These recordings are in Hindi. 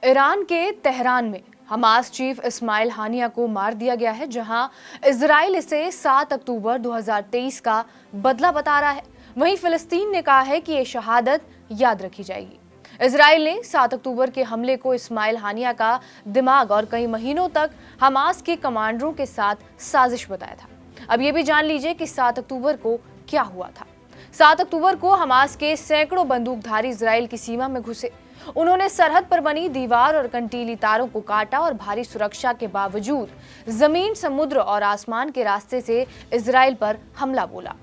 ईरान के तेहरान में हमास चीफ इस्माइल हानिया को मार दिया गया है, जहां इजराइल इसे 7 अक्टूबर 2023 का बदला बता रहा है। वहीं फिलिस्तीन ने कहा है कि ये शहादत याद रखी जाएगी। इजराइल ने 7 अक्टूबर के हमले को इस्माइल हानिया का दिमाग और कई महीनों तक हमास के कमांडरों के साथ साजिश बताया था। अब ये भी जान लीजिए कि 7 अक्टूबर को क्या हुआ था। 7 अक्टूबर को हमास के सैकड़ों बंदूकधारी इजराइल की सीमा में घुसे। उन्होंने सरहद पर बनी दीवार और कंटीली तारों को काटा और भारी सुरक्षा के बावजूद जमीन, समुद्र और आसमान के रास्ते से इजराइल पर हमला बोला।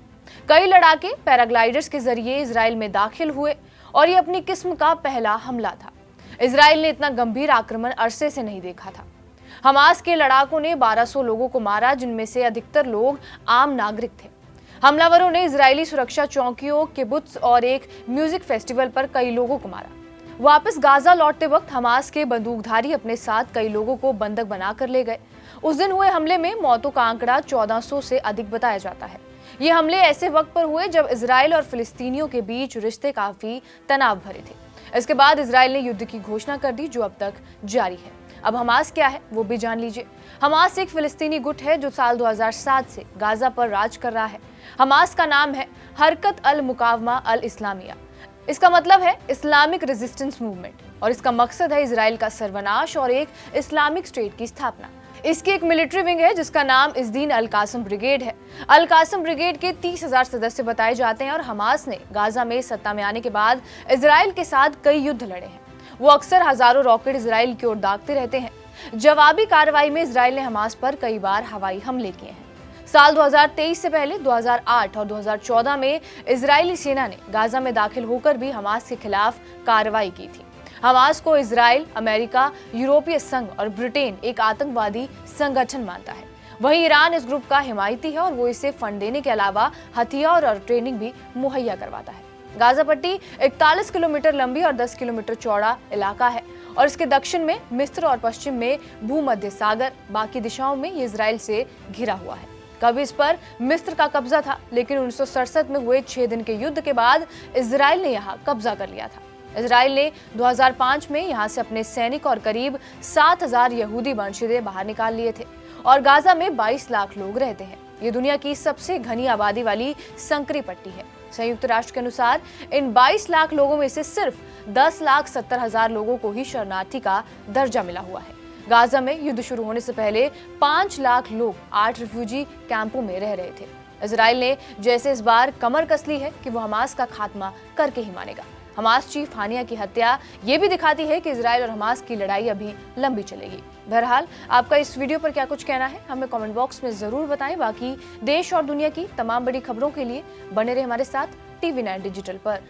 कई लड़ाके पैराग्लाइडर्स के जरिए इजराइल में दाखिल हुए और ये अपनी किस्म का पहला हमला था। इजराइल ने इतना गंभीर आक्रमण अरसे से नहीं देखा था। हमास के लड़ाकों ने 1200 लोगों को मारा, जिनमें से अधिकतर लोग आम नागरिक थे। हमलावरों ने इजरायली सुरक्षा चौकियों, किबुत्स और एक म्यूजिक फेस्टिवल पर कई लोगों को मारा। वापस गाजा लौटते वक्त हमास के बंदूकधारी अपने साथ कई लोगों को बंधक बनाकर ले गए। उस दिन हुए हमले में मौतों का आंकड़ा 1400 से अधिक बताया जाता है। ये हमले ऐसे वक्त पर हुए जब इजराइल और फिलिस्तीनियों के बीच रिश्ते काफी तनाव भरे थे। इसके बाद इजराइल ने युद्ध की घोषणा कर दी, जो अब तक जारी है। अब हमास क्या है वो भी जान लीजिए। हमास एक फिलिस्तीनी गुट है जो साल 2007 से गाजा पर राज कर रहा है। हमास का नाम है हरकत अल मुकावमा अल इस्लामिया। इसका मतलब है इस्लामिक रेजिस्टेंस मूवमेंट और इसका मकसद है इजराइल का सर्वनाश और एक इस्लामिक स्टेट की स्थापना। इसकी एक मिलिट्री विंग है जिसका नाम इज़दीन अल कासम ब्रिगेड है। अल कासम ब्रिगेड के 30,000 सदस्य बताए जाते हैं और हमास ने गाजा में सत्ता में आने के बाद इजराइल के साथ कई युद्ध लड़े हैं। वो अक्सर हजारों रॉकेट इजराइल की ओर दागते रहते हैं। जवाबी कार्रवाई में इजराइल ने हमास पर कई बार हवाई हमले किए हैं। साल 2023 से पहले 2008 और 2014 में इजरायली सेना ने गाजा में दाखिल होकर भी हमास के खिलाफ कार्रवाई की थी। हमास को इजराइल, अमेरिका, यूरोपीय संघ और ब्रिटेन एक आतंकवादी संगठन मानता है। वहीं ईरान इस ग्रुप का हिमायती है और वो इसे फंड देने के अलावा हथियार और ट्रेनिंग भी मुहैया करवाता है। गाजा पट्टी 41 किलोमीटर लंबी और 10 किलोमीटर चौड़ा इलाका है और इसके दक्षिण में मिस्र और पश्चिम में भूमध्य सागर, बाकी दिशाओं में ये इजराइल से घिरा हुआ है। कभी इस पर मिस्र का कब्जा था, लेकिन 1967 में हुए 6 दिन के युद्ध के बाद इजराइल ने यहाँ कब्जा कर लिया था। इजराइल ने 2005 में यहाँ से अपने सैनिक और करीब 7,000 यहूदी वंशज बाहर निकाल लिए थे और गाजा में 22 लाख लोग रहते हैं। ये दुनिया की सबसे घनी आबादी वाली संकरी पट्टी है। संयुक्त राष्ट्र के अनुसार इन 22 लाख लोगों में से सिर्फ 10,70,000 लोगों को ही शरणार्थी का दर्जा मिला हुआ है। गाजा में युद्ध शुरू होने से पहले 5 लाख लोग 8 रिफ्यूजी कैंपों में रह रहे थे। इजराइल ने जैसे इस बार कमर कस ली है कि वो हमास का खात्मा करके ही मानेगा। हमास चीफ हानिया की हत्या ये भी दिखाती है कि इजराइल और हमास की लड़ाई अभी लंबी चलेगी। बहरहाल, आपका इस वीडियो पर क्या कुछ कहना है हमें कमेंट बॉक्स में जरूर बताएं। बाकी देश और दुनिया की तमाम बड़ी खबरों के लिए बने रहे हमारे साथ TV9 डिजिटल पर।